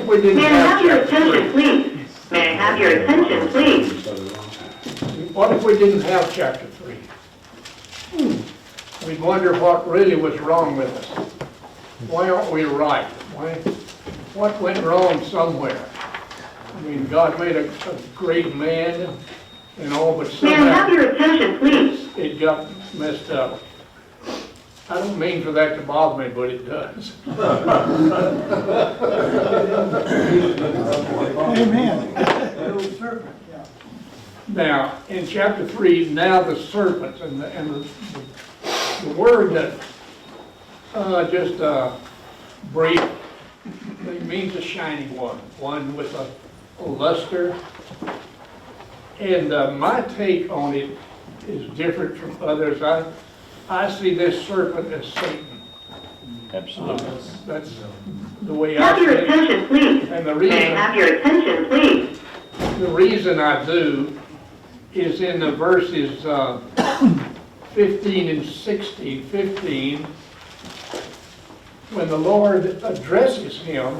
if we didn't May I have have your chapter attention, 3? please? May I have your attention, please? What if we didn't have chapter 3? We'd wonder what really was wrong with us. Why aren't we right? What went wrong somewhere? I mean, God made a great man and all, but May I have somehow your attention, please? it got messed up. I don't mean for that to bother me, but it does. Amen. Now, in chapter 3, now the serpents, and the word that just brief, it means a shining one with a luster. And my take on it is different from others. I see this serpent as Satan. Absolutely. That's the way I Have see your it. attention, please. And the May I have your attention, please? reason I do is in the verses 15 and 16. 15, when the Lord addresses him,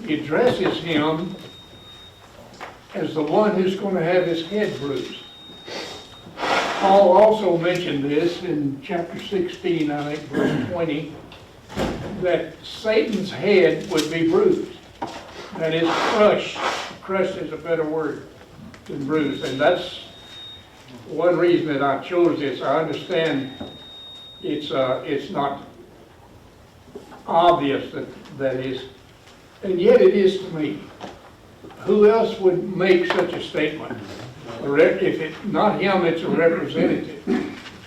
he addresses him as the one who's going to have his head bruised. Paul also mentioned this in chapter 16, I think, verse 20, that Satan's head would be bruised. That is crushed. Crushed is a better word than bruised. And that's one reason that I chose this. I understand it's not obvious that is, and yet it is to me. Who else would make such a statement? If it's not him, it's a representative.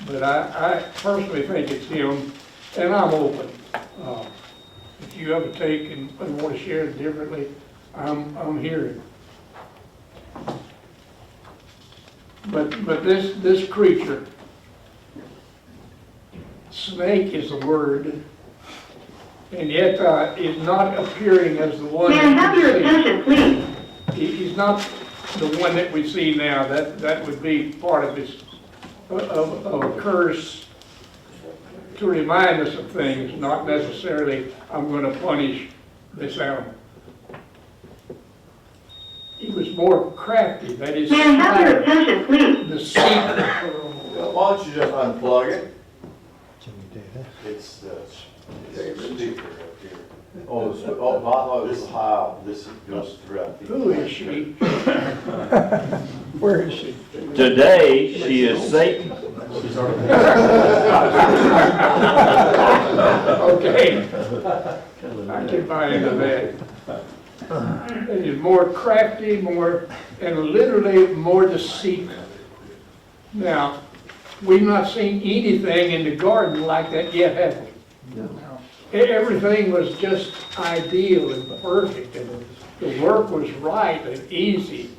But I personally think it's him, and I'm open. If you ever take and want to share it differently, I'm here. But this creature, snake is the word, and yet is not appearing as the one. May I have your attention, please? He's not the one that we see now. That would be part of his of a curse to remind us of things, not necessarily I'm going to punish this animal. He was more crafty. That is, May I have your attention, please? the secret. Why don't you just unplug it? Can you do that? It's the speaker up here. Oh, this is how this goes throughout the. Who is she? Where is she? Today, she is Satan. Okay. I can buy into that. It is more crafty, and literally more deceitful. Now, we've not seen anything in the garden like that yet, have we? No. Everything was just ideal and perfect, and the work was right and easy.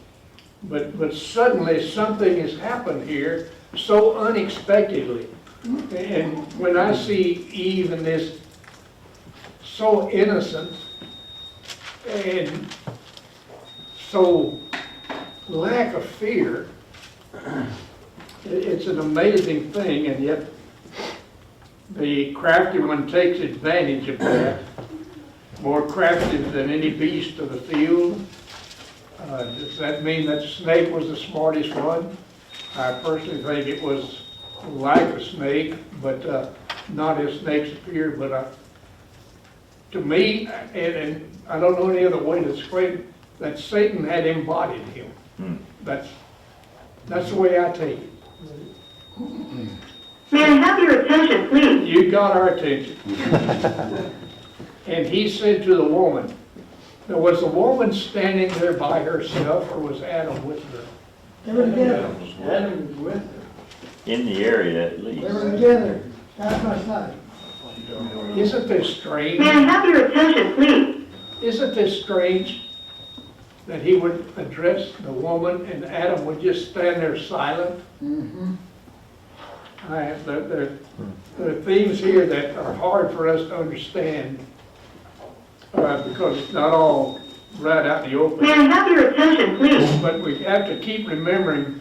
But suddenly something has happened here so unexpectedly. And when I see Eve in this so innocent and so lack of fear, it's an amazing thing, and yet the crafty one takes advantage of that, more crafty than any beast of the field. Does that mean that snake was the smartest one? I personally think it was like a snake, but not as snakes appear. But to me, and I don't know any other way to explain it, that Satan had embodied him. That's the way I take it. May I have your attention, please? You got our attention. And he said to the woman, now was the woman standing there by herself, or was Adam with her? They were together. Adam was with her. In the area, at least. They were together, side by side. Isn't this strange? May I have your attention, please? Isn't this strange that he would address the woman and Adam would just stand there silent? Mm-hmm. There are things here that are hard for us to understand because it's not all right out in the open. May I have your attention, please? But we have to keep remembering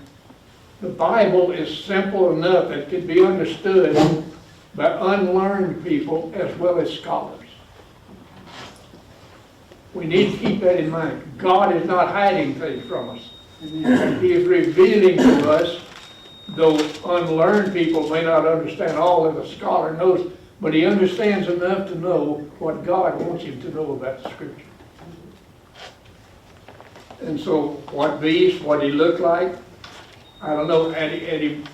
the Bible is simple enough that it can be understood by unlearned people as well as scholars. We need to keep that in mind. God is not hiding things from us. He is revealing to us, though unlearned people may not understand all that a scholar knows, but he understands enough to know what God wants him to know about the Scripture. And so, what beast, what he looked like, I don't know, and he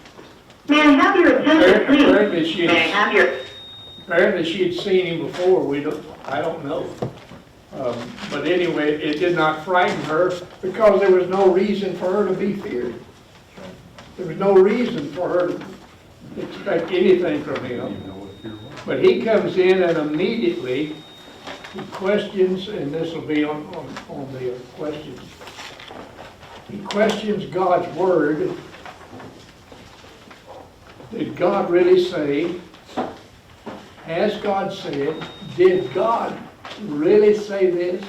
May I have your attention, please? apparently she May I have your, apparently she had seen him before. I don't know. But anyway, it did not frighten her because there was no reason for her to be feared. There was no reason for her to expect anything from him. But he comes in and immediately he questions, and this will be on the questions. He questions God's word. Did God really say? Has God said? Did God really say this?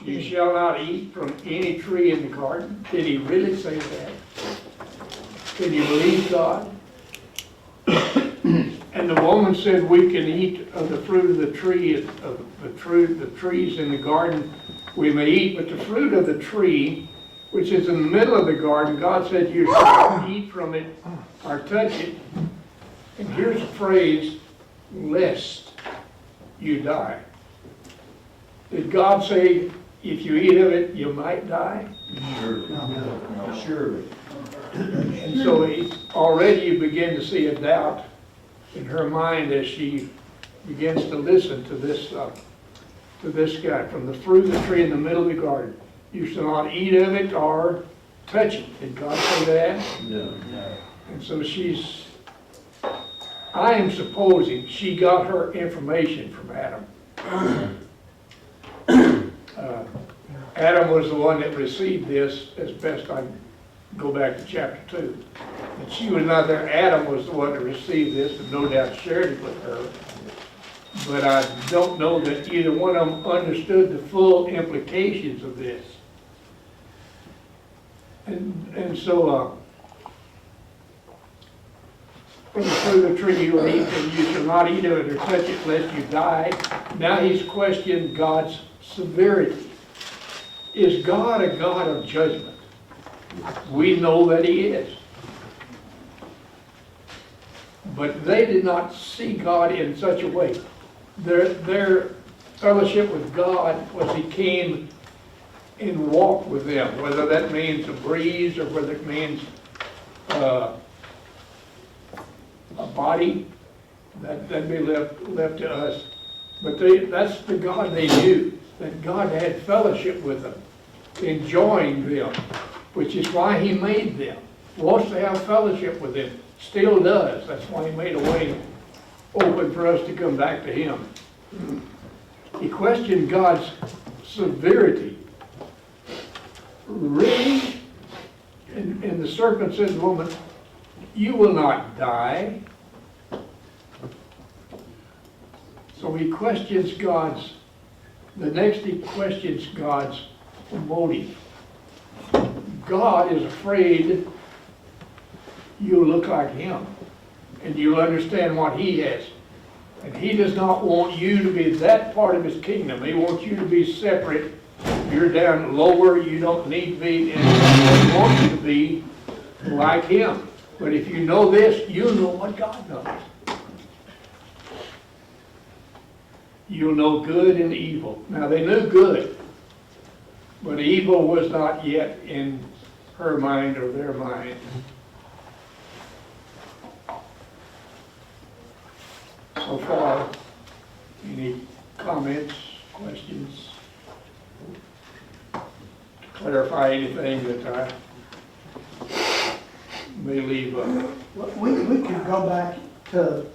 You shall not eat from any tree in the garden. Did he really say that? Did he believe God? And the woman said, we can eat of the fruit of the tree, of the trees in the garden we may eat, but the fruit of the tree, which is in the middle of the garden, God said you shall not eat from it or touch it. And here's the phrase, lest you die. Did God say, if you eat of it, you might die? Surely. And so already you begin to see a doubt in her mind as she begins to listen to this guy. From the fruit of the tree in the middle of the garden, you shall not eat of it or touch it. Did God say that? No. And so I am supposing she got her information from Adam. Adam was the one that received this, as best I go back to chapter 2. And she was not there. Adam was the one that received this and no doubt shared it with her. But I don't know that either one of them understood the full implications of this. And so, from the fruit of the tree you will eat, and you shall not eat of it or touch it lest you die. Now he's questioned God's severity. Is God a God of judgment? We know that he is. But they did not see God in such a way. Their fellowship with God was he came and walked with them, whether that means a breeze or whether it means a body, that'd be left to us. But that's the God they knew, that God had fellowship with them, enjoying them, which is why he made them. Wants to have fellowship with them, still does. That's why he made a way open for us to come back to him. He questioned God's severity. Really? And the serpent said to the woman, you will not die. So he questions the next he questions God's motive. God is afraid you'll look like him and you'll understand what he has. And he does not want you to be that part of his kingdom. He wants you to be separate. You're down lower, you don't need to be, and he wants you to be like him. But if you know this, you know what God knows. You'll know good and evil. Now they knew good, but evil was not yet in her mind or their mind. So far, any comments, questions? To clarify anything that I may leave We could go back to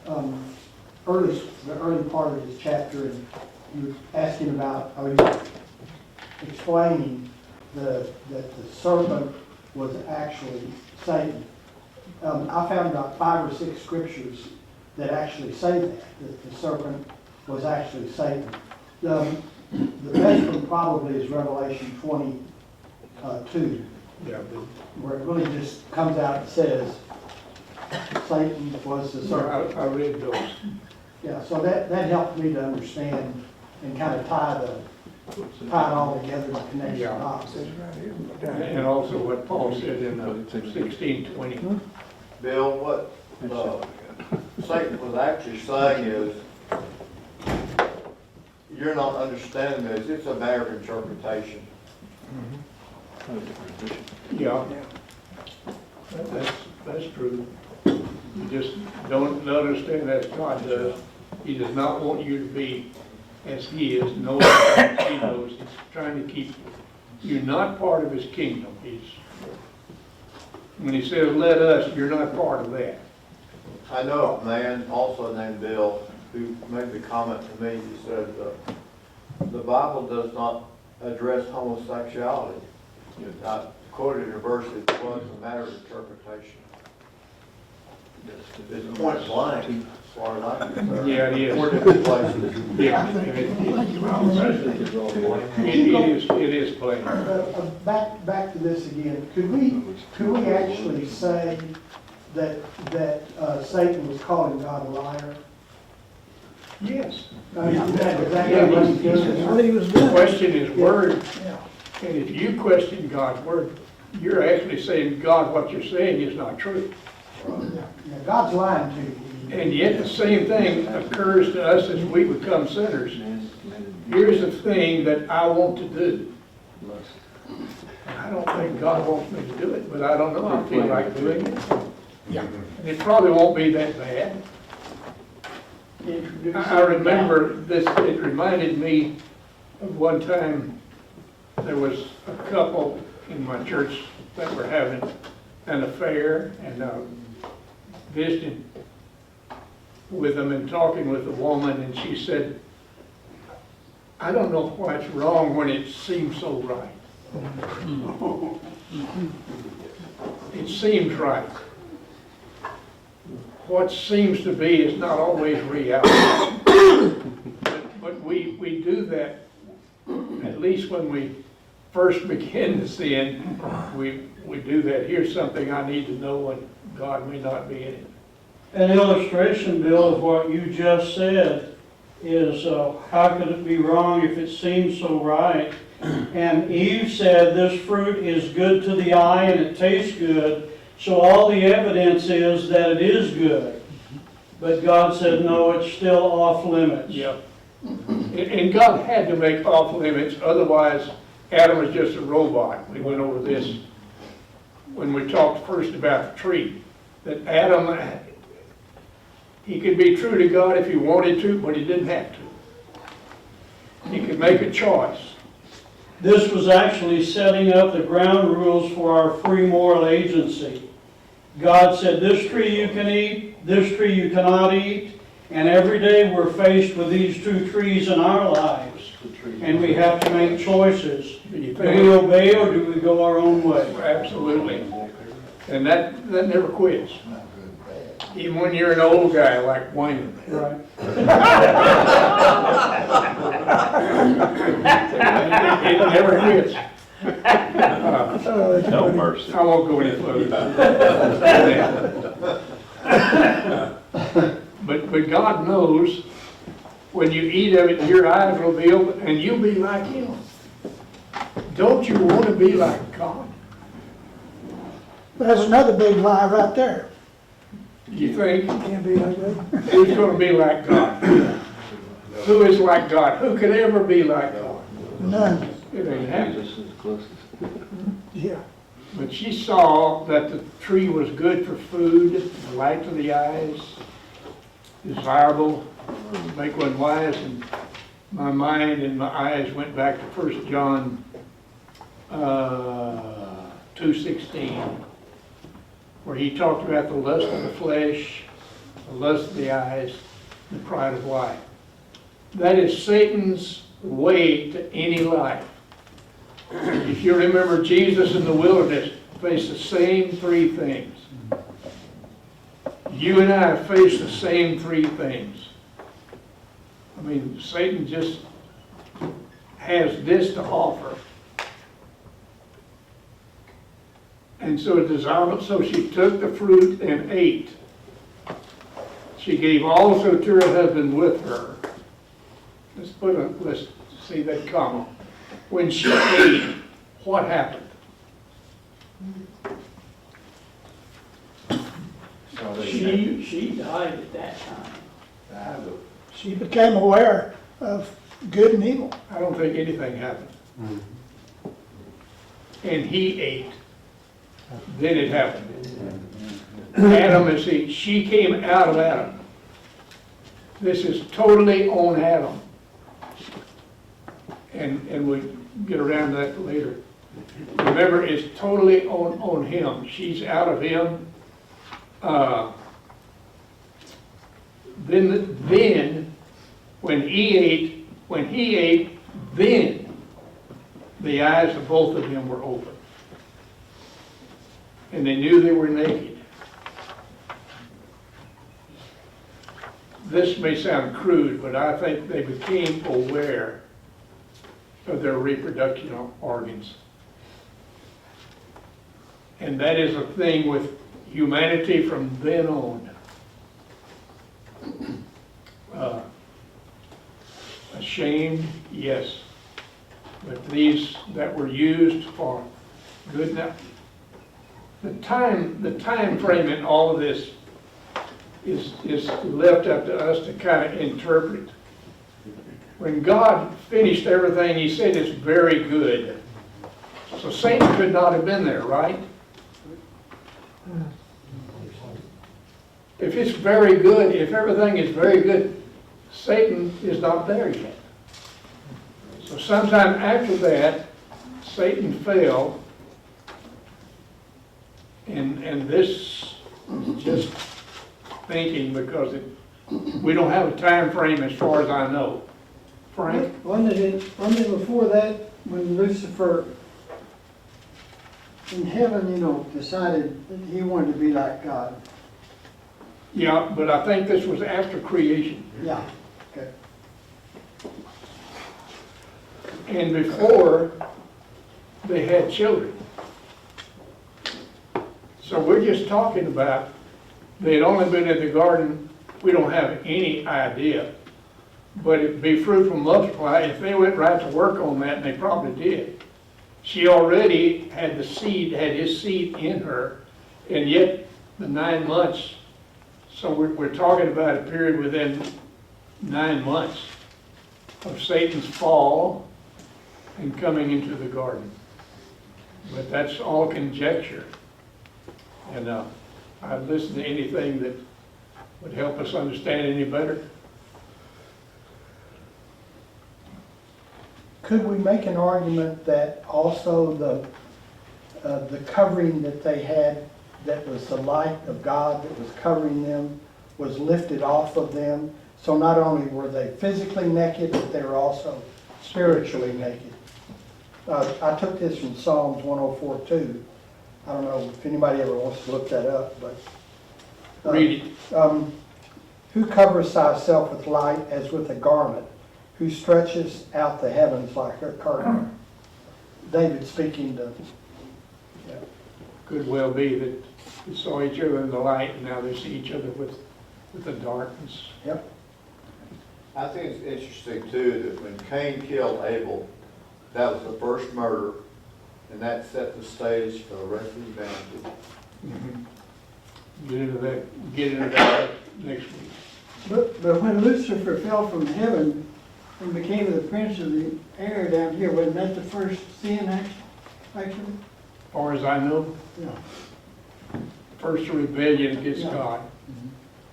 the early part of this chapter, and you were asking about, or you explaining that the serpent was actually Satan. I found about 5 or 6 scriptures that actually say that the serpent was actually Satan. The best one probably is Revelation 22. Yeah, Where it really just comes out and says Satan was the serpent. I read those. Yeah, so that helped me to understand and kind of tie it all together to connect the Yeah. dots. And also what Paul said in 16:20. Bill, what, Satan was actually saying is, you're not understanding this, it's a matter of interpretation. Yeah. That's true. You just don't understand that as God does. He does not want you to be as he is, knowing what he knows. He's trying to keep you not part of his kingdom. When he says, let us, you're not part of that. I know a man also named Bill who made the comment to me, he said, the Bible does not address homosexuality. I quoted a verse, it was a matter of interpretation. It's point blank, as far as I'm concerned. Yeah, it is. 4 different places. Yeah. It is plain. Back to this again, could we actually say that Satan was calling God a liar? Yes. I mean, is that Yeah, what he's doing? What he was The doing. question is word. Yeah. And if you question God's word, you're actually saying, God, what you're saying is not true. Yeah, God's lying to you. And yet the same thing occurs to us as we become sinners. Here's the thing that I want to do. I don't think God wants me to do it, but I don't know, I feel like doing it. Yeah. It probably won't be that bad. I remember this, it reminded me of one time, there was a couple in my church that were having an affair, and visiting with them and talking with the woman, and she said, I don't know what's wrong when it seems so right. It seems right. What seems to be is not always reality. But we do that, at least when we first begin to sin, we do that. Here's something I need to know, and God may not be in it. An illustration, Bill, of what you just said is how could it be wrong if it seems so right? And Eve said this fruit is good to the eye and it tastes good, so all the evidence is that it is good. But God said, no, it's still off limits. Yeah. And God had to make off limits, otherwise Adam was just a robot. We went over this when we talked first about the tree. That Adam, he could be true to God if he wanted to, but he didn't have to. He could make a choice. This was actually setting up the ground rules for our free moral agency. God said, this tree you can eat, this tree you cannot eat, and every day we're faced with these two trees in our lives. And we have to make choices. Do we obey or do we go our own way? Absolutely. And that never quits. Even when you're an old guy like Wayne. Right. It never quits. No mercy. I won't go any further. But God knows when you eat of it, your eyes will be open and you'll be like Him. Don't you want to be like God? That's another big lie right there. You think? Can't be like that. Who's going to be like God? Who is like God? Who could ever be like God? None. It ain't happening. Yeah. But she saw that the tree was good for food, light to the eyes, desirable, make one wise, and my mind and my eyes went back to 1 John 2:16, where he talked about the lust of the flesh, the lust of the eyes, the pride of life. That is Satan's way to any life. If you remember, Jesus in the wilderness faced the same three things. You and I face the same three things. I mean, Satan just has this to offer. And so desirable, so she took the fruit and ate. She gave also to her husband with her. let's see that comma. When she ate, what happened? She died at that time. She became aware of good and evil. I don't think anything happened. And he ate. Then it happened. Adam is she came out of Adam. This is totally on Adam. And we'll get around to that later. Remember, it's totally on him. She's out of him. Then, when he ate, then the eyes of both of them were open. And they knew they were naked. This may sound crude, but I think they became aware of their reproductive organs. And that is a thing with humanity from then on. Ashamed, yes. But these that were used for good. Now, the time frame in all of this is left up to us to kind of interpret. When God finished everything, he said it's very good. So Satan could not have been there, right? If it's very good, if everything is very good, Satan is not there yet. So sometime after that, Satan fell, and this is just thinking because we don't have a time frame as far as I know. Frank? Wasn't it before that when Lucifer in heaven, decided that he wanted to be like God? Yeah, but I think this was after creation. Yeah, okay. And before they had children. So we're just talking about, they'd only been in the garden, we don't have any idea. But it'd be fruitful and multiply if they went right to work on that, and they probably did. She already had his seed in her, and yet the 9 months, so we're talking about a period within 9 months of Satan's fall and coming into the garden. But that's all conjecture. And I'd listen to anything that would help us understand any better. Could we make an argument that also the covering that they had, that was the light of God that was covering them, was lifted off of them? So not only were they physically naked, but they were also spiritually naked. I took this from Psalms 104:2. I don't know if anybody ever wants to look that up, but Read it. who covers thyself with light as with a garment, who stretches out the heavens like a curtain. David speaking to, Could well be that they saw each other in the light, and now they see each other with the darkness. yep. I think it's interesting too that when Cain killed Abel, that was the first murder, and that set the stage for the rest of humanity. Get into that next week. But when Lucifer fell from heaven and became the prince of the air down here, wasn't that the first sin actually? As far as I know, Yeah. first rebellion against Yeah. God.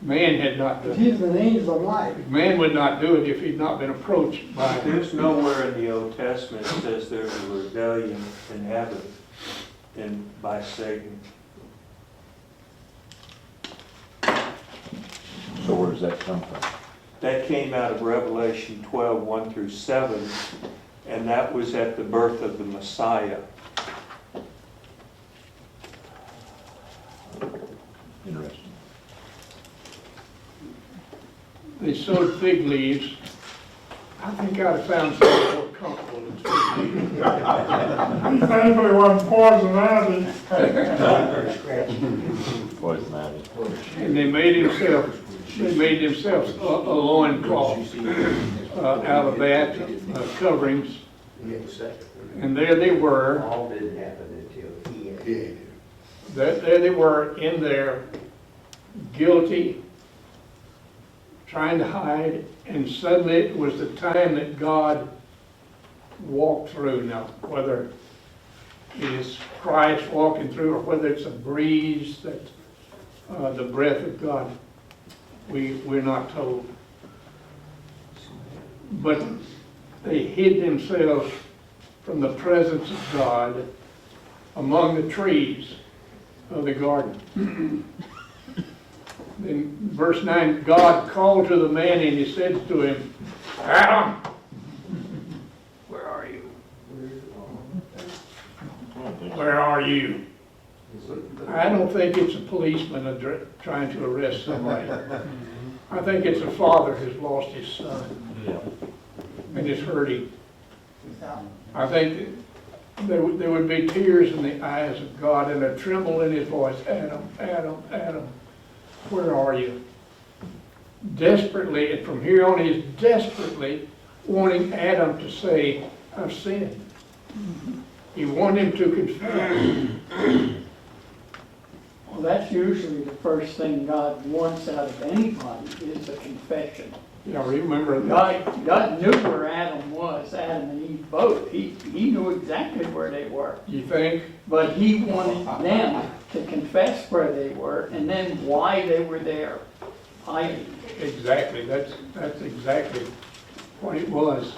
Man had not But done he's an angel of light. it. Man would not do it if he'd not been approached by There's nowhere in the Old Testament that says there's a rebellion in heaven by Satan. So where does that come from? That came out of Revelation 12, 1 through 7, and that was at the birth of the Messiah. Interesting. They sowed fig leaves. I think I'd have found something more comfortable than fig leaves. Anybody want poison ivy? Poison ivy. And they made themselves a loincloth out of that, coverings. And there they were, All didn't happen until he had. there they were in there, guilty, trying to hide, and suddenly it was the time that God walked through. Now, whether it is Christ walking through or whether it's a breeze, that the breath of God, we're not told. But they hid themselves from the presence of God among the trees of the garden. Then verse 9, God called to the man and he said to him, Adam, where are you? Where are you? I don't think it's a policeman trying to arrest somebody. I think it's a father who's lost his son and is hurting. I think there would be tears in the eyes of God and a tremble in his voice. Adam, Adam, Adam, where are you? Desperately, and from here on he's desperately wanting Adam to say, I've sinned. He wanted him to confess. Well, that's usually the first thing God wants out of anybody is a confession. Yeah, remember that. God knew where Adam was, Adam and Eve both. He knew exactly where they were. You think? But he wanted them to confess where they were and then why they were there. Exactly. That's exactly what it was.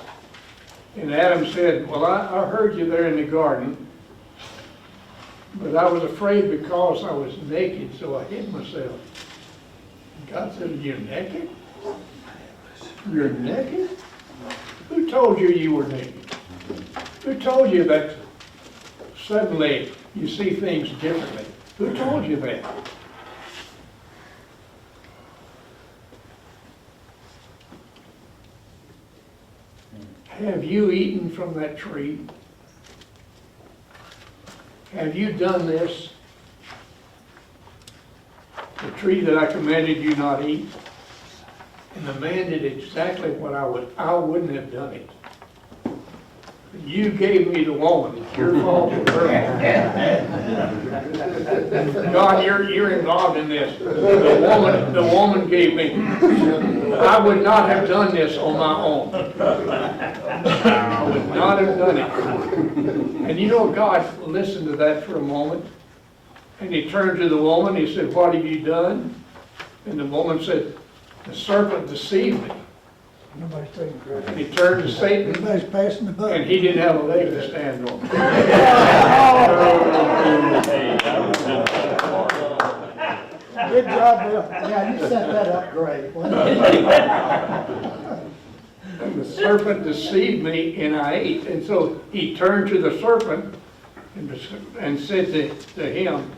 And Adam said, well, I heard you there in the garden, but I was afraid because I was naked, so I hid myself. God said, you're naked? You're naked? Who told you you were naked? Who told you that suddenly you see things differently? Who told you that? Have you eaten from that tree? Have you done this? The tree that I commanded you not eat? And the man did exactly what I wouldn't have done it. You gave me the woman. It's your fault. God, you're involved in this. The woman gave me. I would not have done this on my own. I would not have done it. And you know, God listened to that for a moment. And he turned to the woman. He said, what have you done? And the woman said, the serpent deceived me. Nobody's taking credit. And he turned to Satan, Everybody's passing the buck. and he didn't have a leg to stand on. Good job, Bill. Yeah, you set that up great. And the serpent deceived me, and I ate. And so he turned to the serpent and said to him,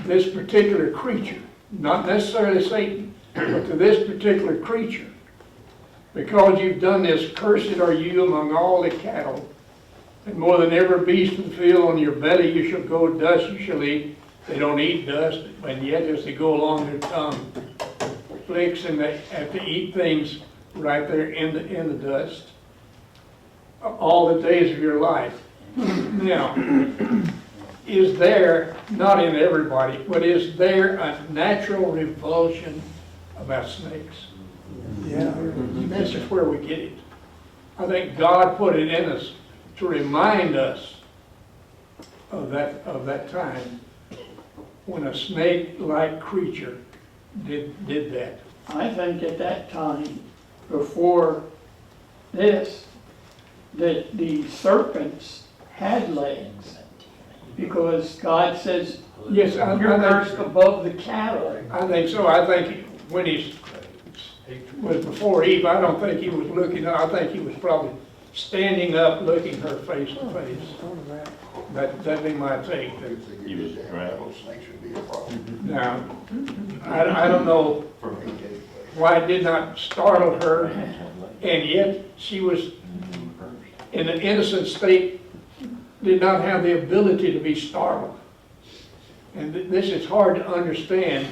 this particular creature, not necessarily Satan, but to this particular creature, because you've done this, cursed are you among all the cattle, and more than every beast of the field, on your belly you shall go, dust you shall eat. They don't eat dust, and yet as they go along, their tongue flicks, and they have to eat things right there in the dust all the days of your life. Now, is there, not in everybody, but is there a natural revulsion about snakes? Yeah. This is where we get it. I think God put it in us to remind us of that time when a snake-like creature did that. I think at that time, before this, that the serpents had legs. Because God says, Yes, you're cursed above the cattle. I think so. I think when he was before Eve, I don't think he was looking, I think he was probably standing up, looking her face to face. That'd be my take. He was rattled. Now, I don't know why it did not startle her, and yet she was in an innocent state, did not have the ability to be startled. And this is hard to understand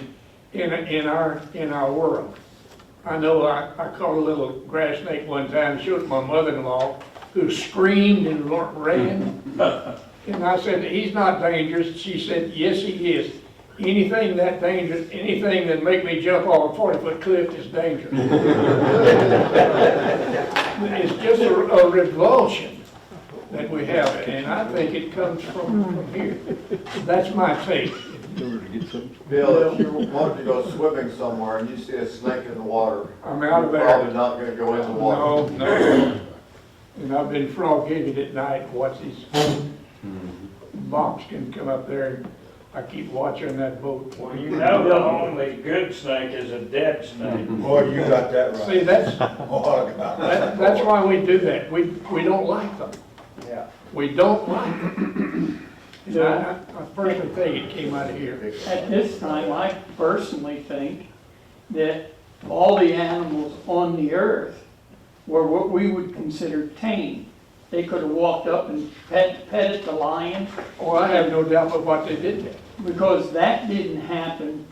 in our world. I know I caught a little grass snake one time, and showed it to my mother-in-law, who screamed and ran. And I said, he's not dangerous. She said, yes, he is. Anything that dangerous, anything that make me jump off a 40-foot cliff is dangerous. It's just a revulsion that we have, and I think it comes from here. That's my take. Bill, if you wanted to go swimming somewhere and you see a snake in the water, I'm out of you're there. probably not gonna go in the water. No. And I've been frog-gigging at night, and watch these mops can come up there, and I keep watching that boat. Well, you know the only good snake is a dead snake. Boy, you got that right. See, that's Oh, God. that's why we do that. We don't like them. Yeah. We don't like them. And I personally think it came out of here. At this time, I personally think that all the animals on the earth were what we would consider tame. They could have walked up and petted the lion, Oh, I have no doubt about what they did there. because that didn't happen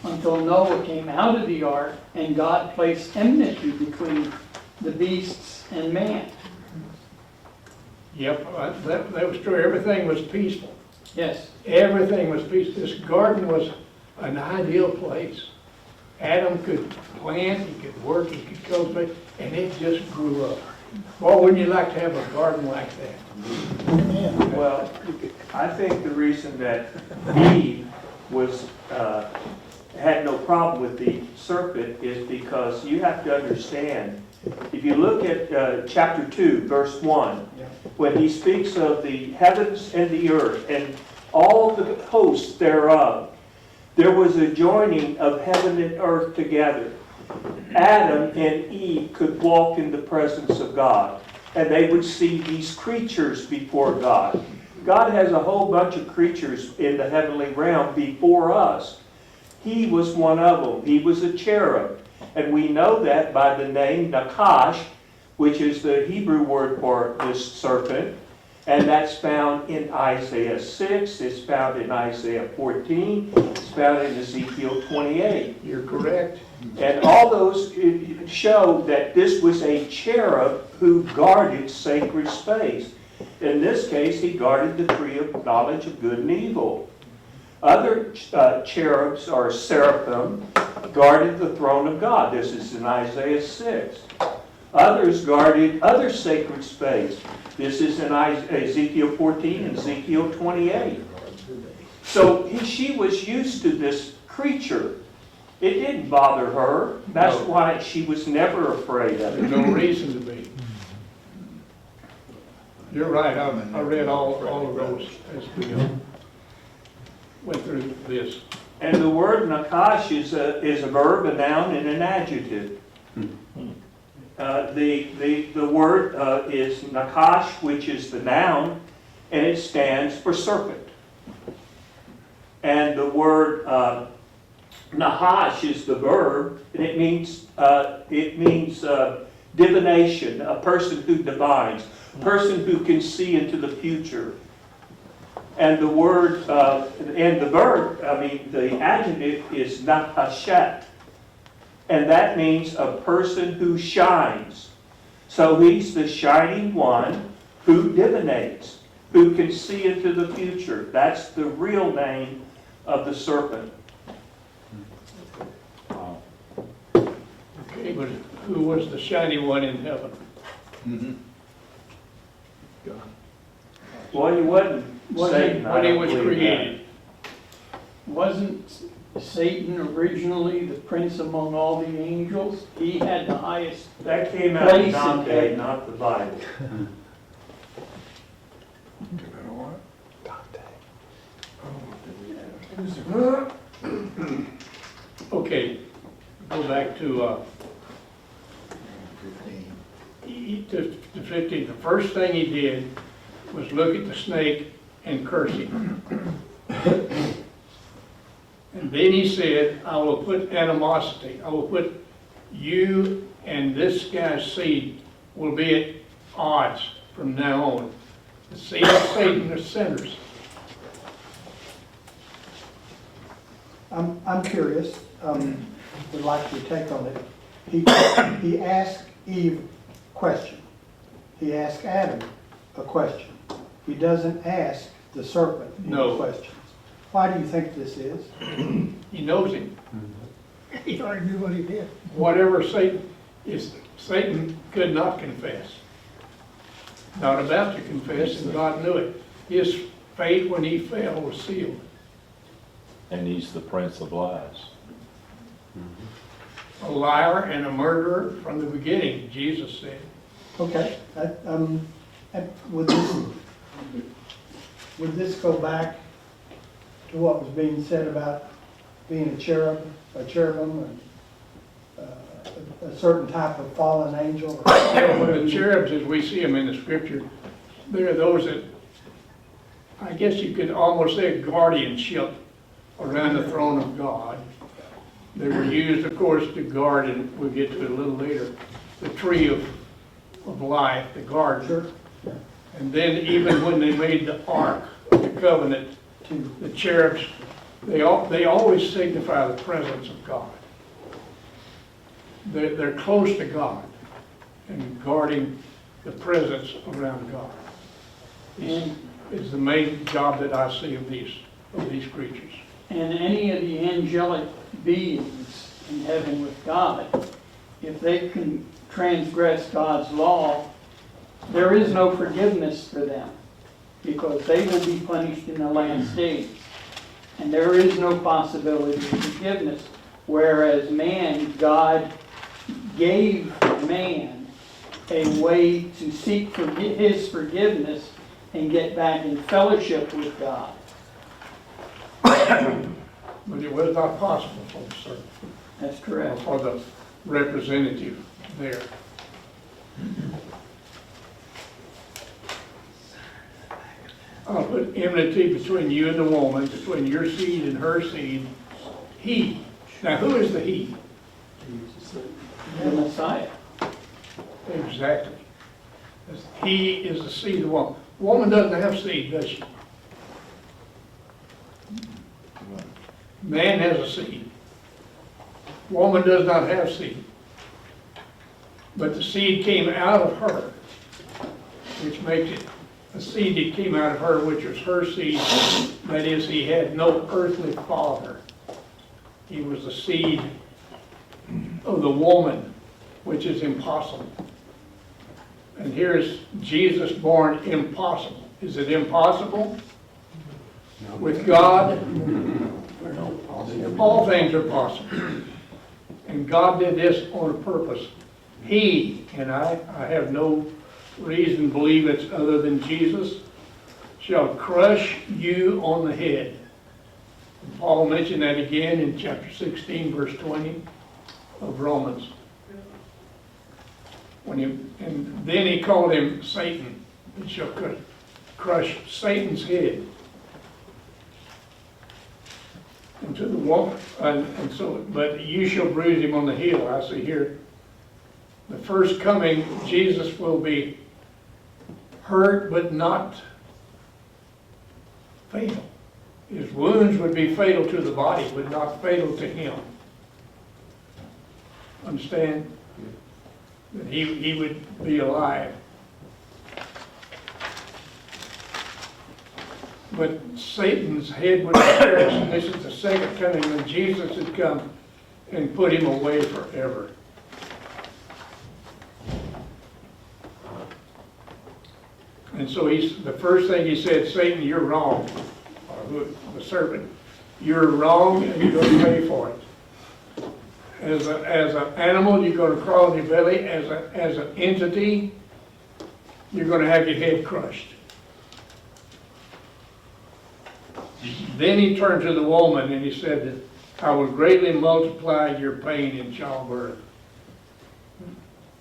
until Noah came out of the ark and God placed enmity between the beasts and man. Yep, that was true. Everything was peaceful. Yes. Everything was peaceful. This garden was an ideal place. Adam could plant, he could work, he could cultivate, and it just grew up. Boy, wouldn't you like to have a garden like that? Well, I think the reason that Eve was, had no problem with the serpent is because you have to understand, if you look at chapter 2, verse 1, when he speaks of the heavens and the earth and all the hosts thereof, there was a joining of heaven and earth together. Adam and Eve could walk in the presence of God, and they would see these creatures before God. God has a whole bunch of creatures in the heavenly realm before us. He was one of them. He was a cherub. And we know that by the name Nakash, which is the Hebrew word for this serpent. And that's found in Isaiah 6, it's found in Isaiah 14, it's found in Ezekiel 28. You're correct. And all those show that this was a cherub who guarded sacred space. In this case, he guarded the tree of knowledge of good and evil. Other cherubs, or seraphim, guarded the throne of God. This is in Isaiah 6. Others guarded other sacred space. This is in Ezekiel 14 and Ezekiel 28. So she was used to this creature. It didn't bother her. That's why she was never afraid of There's it. no reason to be. You're right. I read all of those as we went through this. And the word nakash is a verb, a noun, and an adjective. The word is nakash, which is the noun, and it stands for serpent. And the word nahash is the verb, and it means divination, a person who divines, a person who can see into the future. And the word and the verb, the adjective is nakashet. And that means a person who shines. So he's the shining one who divinates, who can see into the future. That's the real name of the serpent. Okay, but who was the shiny one in heaven? Well, he wasn't Satan, When he I was don't believe created. Wasn't Satan originally the prince among all the angels? He had the highest. that. That came out of Place in Dante, heaven. not the Bible. Okay, go back to 15. The first thing he did was look at the snake and curse him. And then he said, I will put animosity. I will put you and this guy's seed will be at odds from now on. The seed of Satan are sinners. I'm curious, would like your take on it. he asked Eve a question. He asked Adam a question. He doesn't ask the serpent any No. questions. Why do you think this is? He knows him. He already knew what he did. Whatever Satan could not confess. Not about to confess, and God knew it. His fate when he fell was sealed. And he's the prince of lies. A liar and a murderer from the beginning, Jesus said. Okay, would this go back to what was being said about being a cherubim, and a certain type of fallen angel? The cherubs, as we see them in the scripture, they're those that, I guess you could almost say, guardianship around the throne of God. They were used, of course, to guard, and we'll get to it a little later, the tree of life, the garden. Sure. And then even when they made the ark of the covenant, the cherubs, they always signify the presence of God. They're close to God and guarding the presence around God. Is the main job that I see of these creatures. And any of the angelic beings in heaven with God, if they can transgress God's law, there is no forgiveness for them, because they will be punished in the last days. And there is no possibility of forgiveness. Whereas man, God gave man a way to seek his forgiveness and get back in fellowship with God. But it was not possible for the servant, That's or correct. for the representative there. I'll put enmity between you and the woman, between your seed and her seed. He. Now, who is the he? The Messiah. Exactly. He is the seed of the woman. Woman doesn't have seed, does she? Man has a seed. Woman does not have seed. But the seed came out of her, which makes it a seed that came out of her, which was her seed. That is, he had no earthly father. He was the seed of the woman, which is impossible. And here's Jesus born impossible. Is it impossible? With God, all things are possible. And God did this on a purpose. He, and I have no reason to believe it's other than Jesus, shall crush you on the head. And Paul mentioned that again in chapter 16, verse 20 of Romans. And then he called him Satan. He shall crush Satan's head. And to the woman, and so, but you shall bruise him on the heel. I see here, the first coming, Jesus will be hurt, but not fatal. His wounds would be fatal to the body, but not fatal to him. Understand? That he would be alive. But Satan's head would be crushed, and this is the second coming when Jesus had come and put him away forever. And so the first thing he said, Satan, you're wrong. Or the serpent, you're wrong and you're going to pay for it. As an animal, you're going to crawl in your belly. As an entity, you're going to have your head crushed. Then he turned to the woman and he said that I will greatly multiply your pain in childbirth.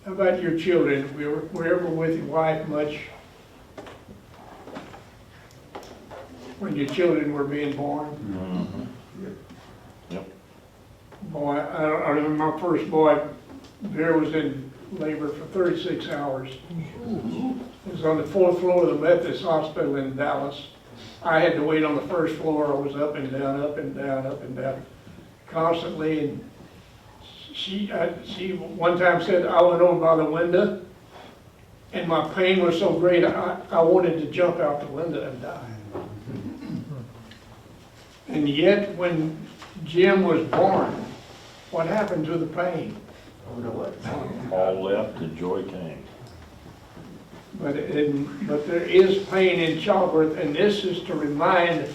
How about your children? Were you ever with your wife much when your children were being born? Mm-hmm. Yep. Boy, I remember my first boy, Vera was in labor for 36 hours. It was on the 4th floor of the Methodist Hospital in Dallas. I had to wait on the first floor. I was up and down, up and down, up and down, constantly. And she one time said, I went over by the window, and my pain was so great, I wanted to jump out the window and die. And yet, when Jim was born, what happened to the pain? All left and joy came. But there is pain in childbirth, and this is to remind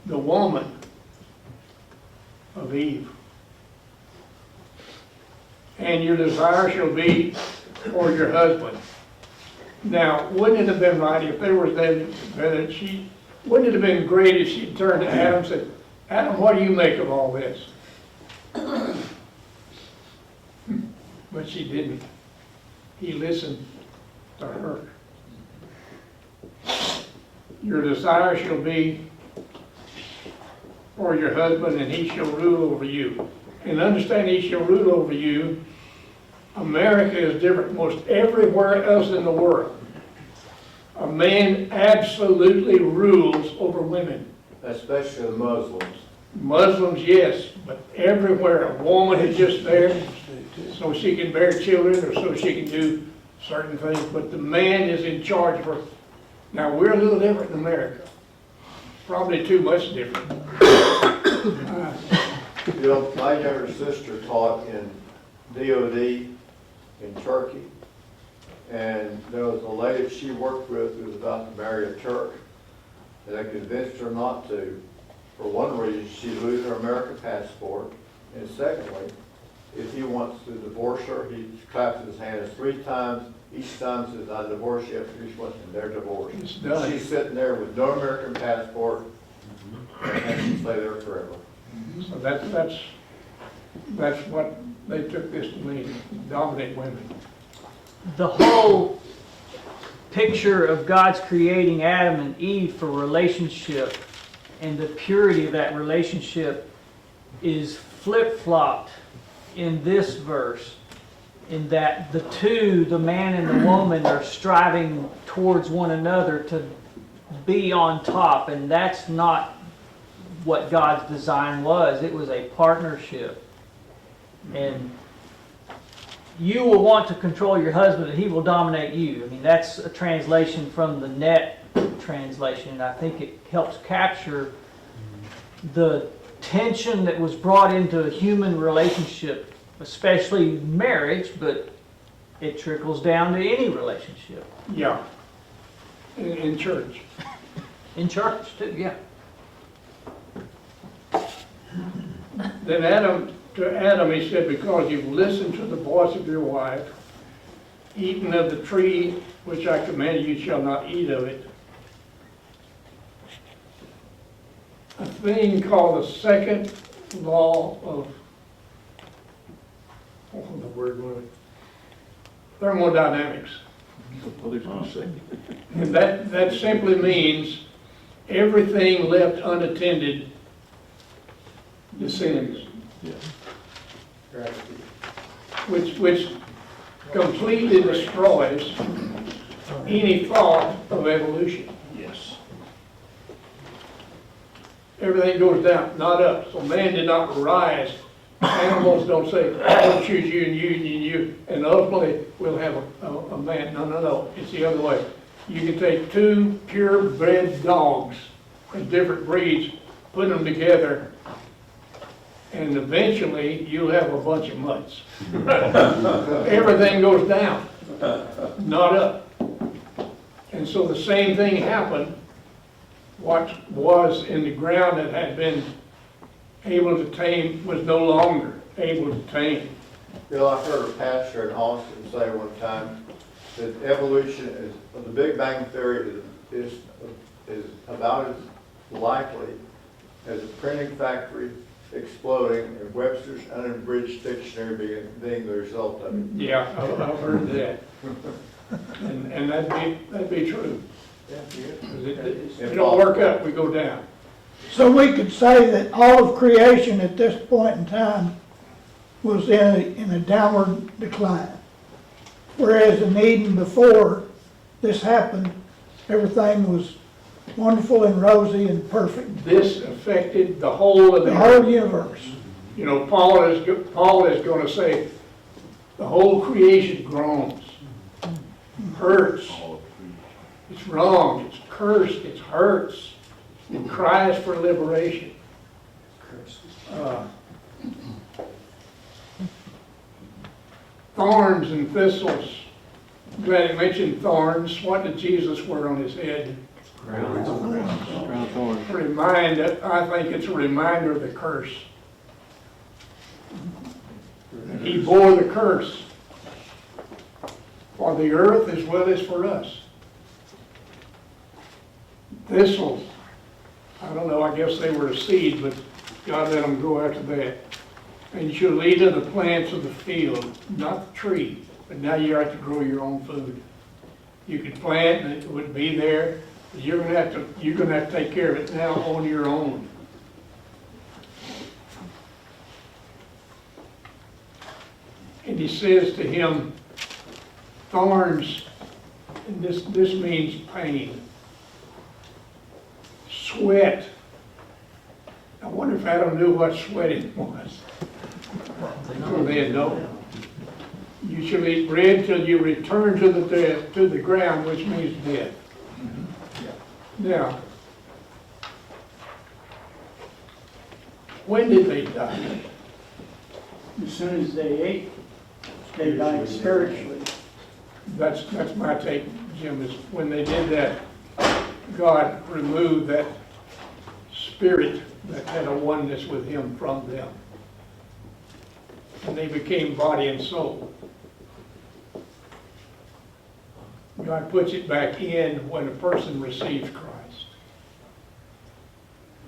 the woman of Eve. And your desire shall be for your husband. Now, wouldn't it have been right if there was wouldn't it have been great if she turned to Adam and said, Adam, what do you make of all this? But she didn't. He listened to her. Your desire shall be for your husband, and he shall rule over you. And understand he shall rule over you. America is different from most everywhere else in the world. A man absolutely rules over women. Especially the Muslims. Muslims, yes, but everywhere a woman is just there so she can bear children or so she can do certain things, but the man is in charge of her. Now, we're a little different in America. Probably too much different. You know, my younger sister taught in DOD in Turkey, and there was a lady she worked with who was about to marry a Turk, and they convinced her not to. For one reason, she'd lose her American passport, and secondly, if he wants to divorce her, he claps his hands 3 times. Each time says, I divorce you after each one, and they're divorced. It's done. She's sitting there with no American passport, and she'll stay there forever. So that's what they took this to mean, dominate women. The whole picture of God's creating Adam and Eve for relationship and the purity of that relationship is flip-flopped in this verse, in that the two, the man and the woman, are striving towards one another to be on top, and that's not what God's design was. It was a partnership. And you will want to control your husband and he will dominate you. I mean, that's a translation from the Net translation. I think it helps capture the tension that was brought into a human relationship, especially marriage, but it trickles down to any relationship. Yeah. In church. In church too, yeah. Then to Adam he said, because you've listened to the voice of your wife, eaten of the tree which I commanded you shall not eat of it. A thing called the second law of, the word was it? Thermodynamics. And that simply means everything left unattended descends. Yeah. Which completely destroys any thought of evolution. Yes. Everything goes down, not up. So man did not rise. Animals don't say, I'll choose you and you and you and you, and ultimately we'll have a man. No. It's the other way. You can take 2 purebred dogs of different breeds, put them together, and eventually you'll have a bunch of mutts. Everything goes down, not up. And so the same thing happened. What was in the ground that had been able to tame was no longer able to tame. Bill, I heard a pastor in Austin say one time that evolution is, the Big Bang Theory is about as likely as a printing factory exploding and Webster's unabridged dictionary being the result of it. Yeah, I've heard that. And that'd be true. If it don't work up, we go down. So we could say that all of creation at this point in time was in a downward decline. Whereas in Eden, before this happened, everything was wonderful and rosy and perfect. This affected the whole of The the whole earth. universe. You know, Paul is going to say, the whole creation groans, hurts, it's wrong, it's cursed, it hurts, and cries for liberation. Thorns and thistles. Glad he mentioned thorns. What did Jesus wear on his head? Crown thorns. I think it's a reminder of the curse. He bore the curse for the earth as well as for us. Thistles, I don't know, I guess they were a seed, but God let them grow after that. And you shall eat of the plants of the field, not the tree, but now you have to grow your own food. You could plant and it would be there, but you're gonna have to take care of it now on your own. And he says to him, thorns, and this means pain, sweat. I wonder if Adam knew what sweating was. Well, they had known. You shall eat bread till you return to the ground, which means death. Now, when did they die? As soon as they ate, they died spiritually. That's my take, Jim, is when they did that, God removed that spirit that had a oneness with him from them. And they became body and soul. God puts it back in when a person receives Christ.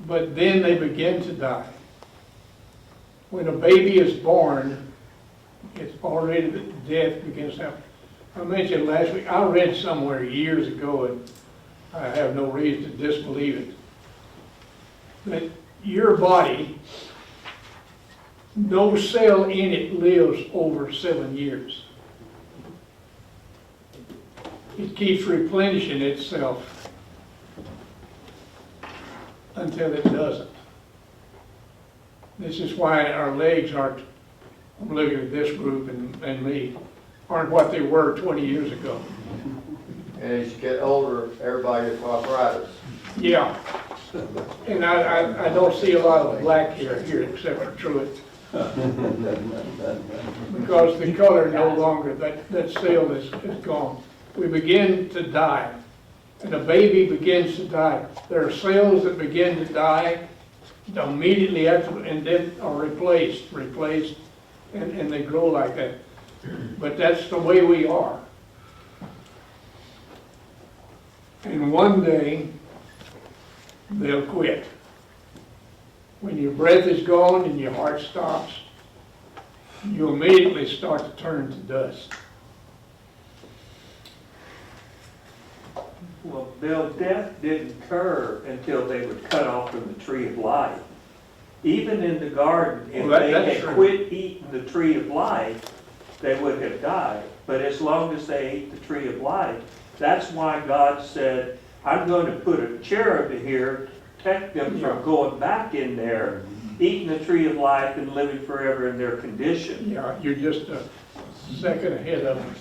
But then they begin to die. When a baby is born, it's already the death begins to happen. I mentioned last week, I read somewhere years ago, and I have no reason to disbelieve it, that your body, no cell in it lives over 7 years. It keeps replenishing itself until it doesn't. This is why our legs aren't, I'm looking at this group and me, aren't what they were 20 years ago. And as you get older, everybody gets arthritis. Yeah. And I don't see a lot of black hair here except for Truett. Because the color no longer, that cell is gone. We begin to die. And a baby begins to die. There are cells that begin to die immediately after, and then are replaced, and they grow like that. But that's the way we are. And one day, they'll quit. When your breath is gone and your heart stops, you immediately start to turn to dust. Well, Bill, death didn't occur until they were cut off from the tree of life. Even in the garden, if Well, they that's had true. quit eating the tree of life, they would have died. But as long as they ate the tree of life, that's why God said, I'm going to put a cherub here to protect them from going back in there, eating the tree of life and living forever in their condition. Yeah, you're just a second ahead of them.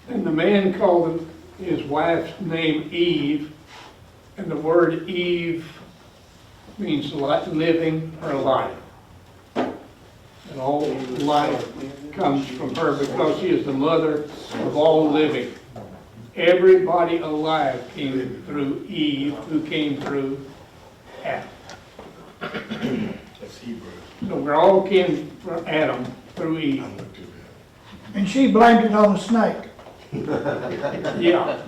And the man called his wife's name Eve, and the word Eve means living or life. And all life comes from her because she is the mother of all living. Everybody alive came through Eve, who came through Adam. That's Hebrew. So we all came from Adam through Eve. And she blamed it on the snake. Yeah.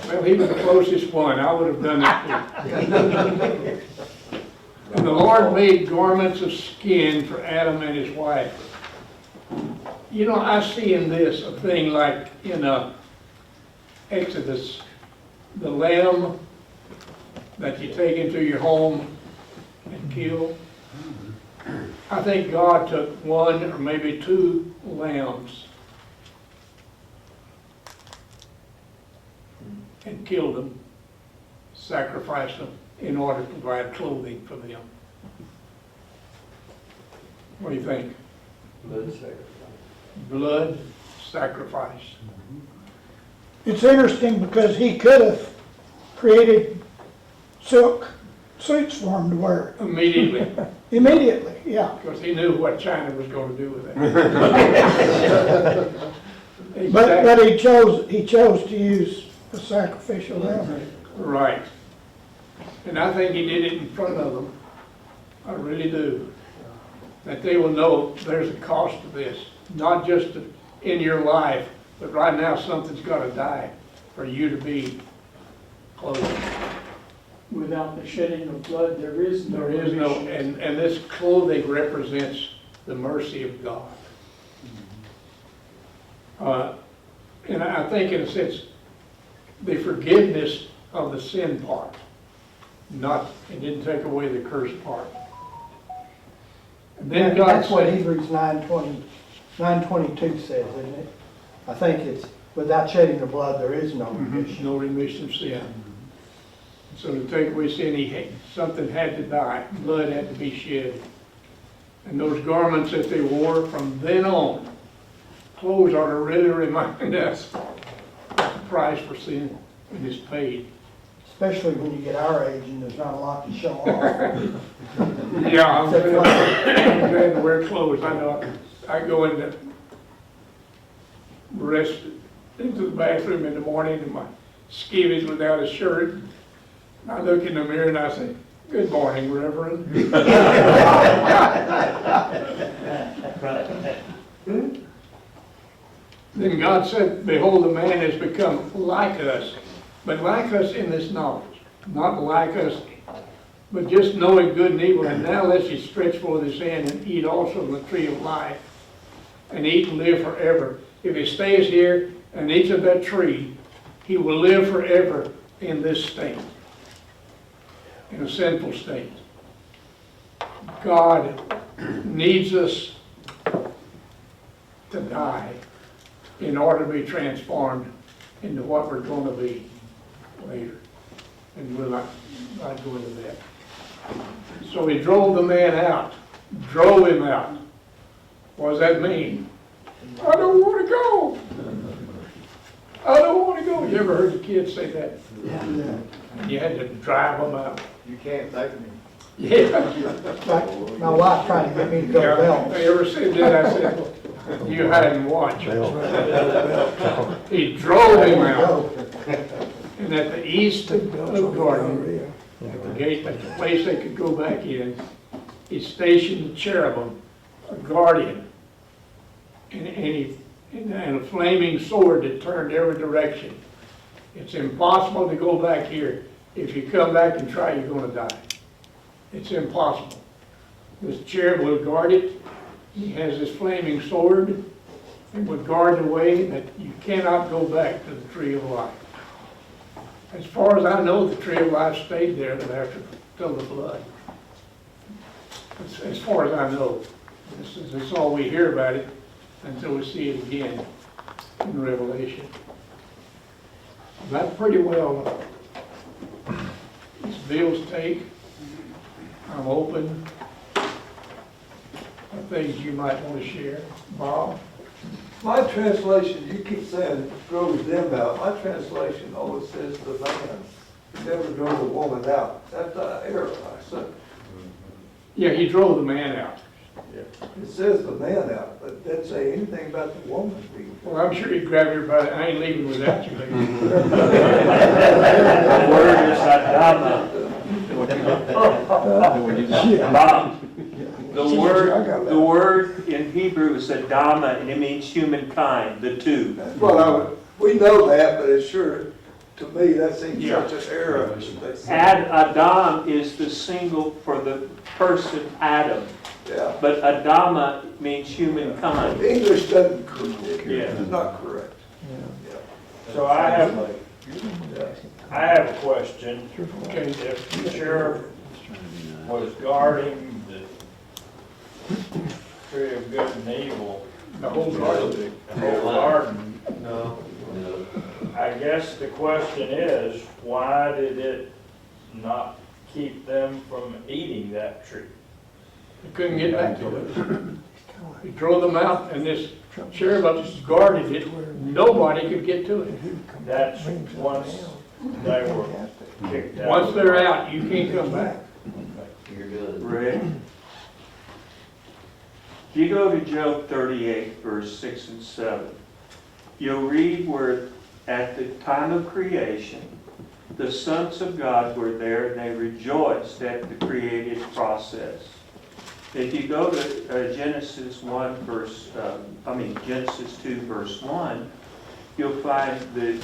Well, he was the closest one. I would have done that too. And the Lord made garments of skin for Adam and his wife. You know, I see in this a thing like in Exodus, the lamb that you take into your home and kill. I think God took one or maybe two lambs and killed them, sacrificed them, in order to provide clothing for them. What do you think? Blood sacrifice. It's interesting because he could have created silk suits for them to wear Immediately, immediately, yeah. because he knew what China was going to do with it. But he chose to use a sacrificial animal. Right. And I think he did it in front of them. I really do. That they will know there's a cost to this, not just in your life, but right now something's got to die for you to be clothed. Without the shedding of blood, there is no There is no, remission. and this clothing represents the mercy of God. And I think in a sense, the forgiveness of the sin part, not, it didn't take away the curse part. And then God That's what said, Hebrews 9:22 says, isn't it? I think it's, without shedding the blood, there is no remission. no remission of sin. So to take away sin, something had to die, blood had to be shed. And those garments that they wore from then on, clothes are to really remind us the price for sin is paid. Especially when you get our age and there's not a lot to show off. Yeah, I'm glad to wear clothes. I know I go into the bathroom in the morning in my skivvies without a shirt. I look in the mirror and I say, "Good morning, Reverend." Then God said, "Behold, the man has become like us," but like us in this knowledge, not like us, but just knowing good and evil. And now lest he stretch forth his hand and eat also of the tree of life, and eat and live forever. If he stays here and eats of that tree, he will live forever in this state, in a sinful state. God needs us to die in order to be transformed into what we're going to be later. And we're not going to that. So he drove the man out, drove him out. What does that mean? I don't want to go. I don't want to go. You ever heard the kids say that? Yeah. You had to drive them out. You can't take me. Yeah. Like my wife trying to get me to go to Yeah, Bell's. they ever said that? I said, you hadn't watched. He drove him out. And at the east of the garden, at the gate, at the place they could go back in, he stationed the cherubim, a guardian, and a flaming sword that turned every direction. It's impossible to go back here. If you come back and try, you're going to die. It's impossible. This cherub will guard it. He has this flaming sword and would guard the way that you cannot go back to the tree of life. As far as I know, the tree of life stayed there till the flood. As far as I know. This is all we hear about it until we see it again in Revelation. That's pretty well these bills take. I'm open for things you might want to share. Bob? My translation, you keep saying drove them out. My translation always says the man. It never drove the woman out. That's an error, I said. Yeah, he drove the man out. It says the man out, but it doesn't say anything about the woman being. Well, I'm sure he'd grab everybody. I ain't leaving without you, lady. The word is Adama. Bob, the word in Hebrew is Adama, and it means humankind, the two. Well, we know that, but it's sure, to me, that seems Yeah. such an error. Adam is the single for the person Adam, Yeah. but Adama means humankind. English doesn't, Yeah. it's not correct. So I have a question. Okay. If the sheriff was guarding the tree of good and evil, The whole garden. the whole garden, I guess the question is, why did it not keep them from eating that tree. They couldn't get back to it. He drove them out, and this cherubim guarded it. Nobody could get to it. That's once they were kicked out. Once they're out, you can't come back. You're good. Rick? If you go to Job 38, verse 6 and 7, you'll read where at the time of creation, the sons of God were there and they rejoiced at the creative process. If you go to Genesis 2, verse 1, you'll find the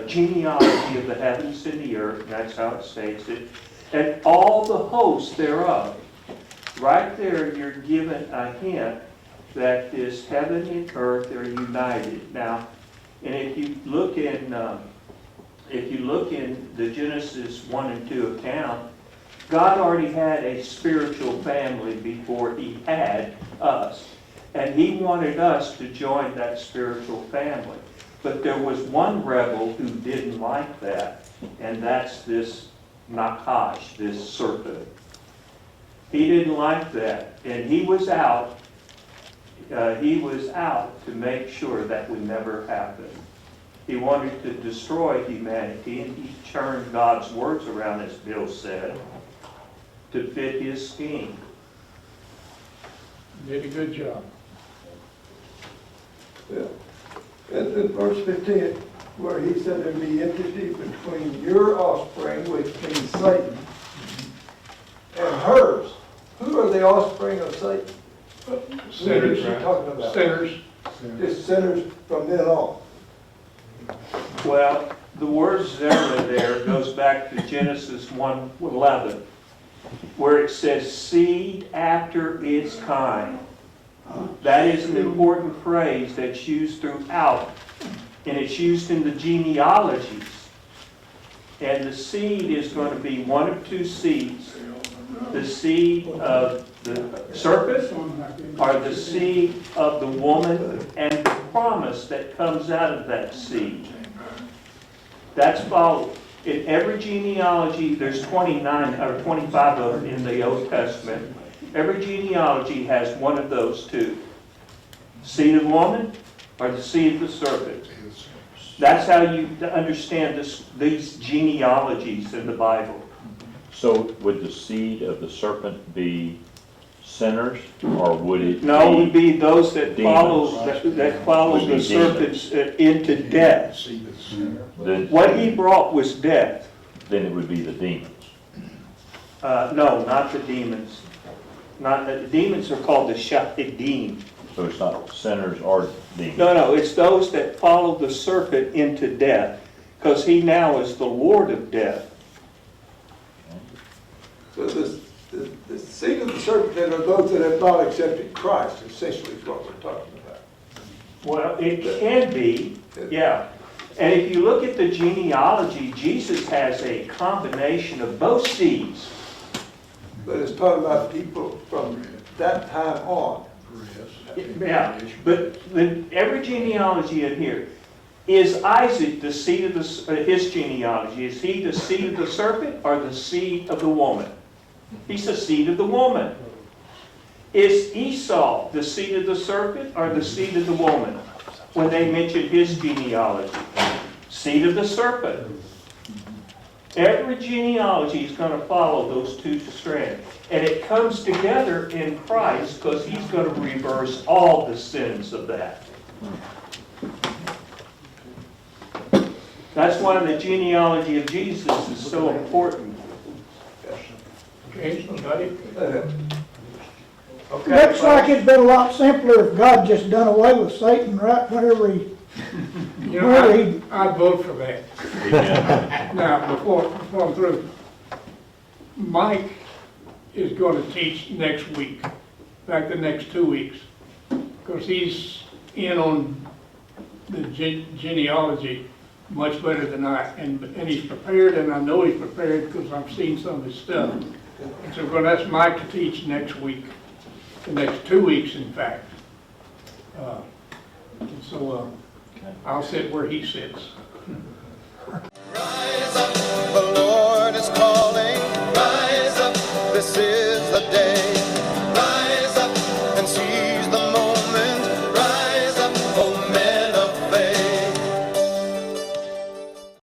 genealogy of the heavens and the earth, and that's how it states it, and all the hosts thereof. Right there, you're given a hint that this heaven and earth are united. Now, and if you look in the Genesis 1 and 2 account, God already had a spiritual family before He had us, and He wanted us to join that spiritual family. But there was one rebel who didn't like that, and that's this Nakash, this serpent. He didn't like that, and he was out. He was out to make sure that would never happen. He wanted to destroy humanity, and he turned God's words around, as Bill said, to fit his scheme. Did a good job. Yeah. And in verse 15, where he said there'd be enmity between your offspring, which means Satan, and hers. Who are the offspring of Satan? Sinners, Who is she talking about? sinners. Just sinners from then on. Well, the word Zerah there goes back to Genesis 1:11, where it says seed after its kind. That is an important phrase that's used throughout, and it's used in the genealogies. And the seed is going to be one of two seeds. The seed of the serpent or the seed of the woman, and the promise that comes out of that seed. That's followed. In every genealogy, there's 29 or 25 of them in the Old Testament. Every genealogy has one of those two. Seed of woman or the seed of the serpent. That's how you understand these genealogies in the Bible. So would the seed of the serpent be sinners, or would it No, it would be be those that follow Would be the serpents into death. then, What he brought was death. then it would be the demons? No, not the demons. Not the demons are called the Shahidim. So it's not sinners or demons? No, it's those that follow the serpent into death, because he now is the Lord of death. So the seed of the serpent then are those that have not accepted Christ, essentially is what we're talking about. Well, it can be, yeah. And if you look at the genealogy, Jesus has a combination of both seeds. But it's talking about people from that time on. Yeah, but every genealogy in here, is Isaac the seed of his genealogy? Is he the seed of the serpent or the seed of the woman? He's the seed of the woman. Is Esau the seed of the serpent or the seed of the woman? When they mention his genealogy, seed of the serpent. Every genealogy is going to follow those two strands. And it comes together in Christ because He's going to reverse all the sins of that. That's why the genealogy of Jesus is so important. Okay, somebody? Looks like it'd been a lot simpler if God just done away with Satan right whenever he, You know, I'd vote for that. Now, before I'm through, Mike is going to teach next week, like the next 2 weeks, because he's in on the genealogy much better than I, and he's prepared, and I know he's prepared because I've seen some of his stuff. And so we're going to ask Mike to teach next week, the next 2 weeks, in fact. And so I'll sit where he sits.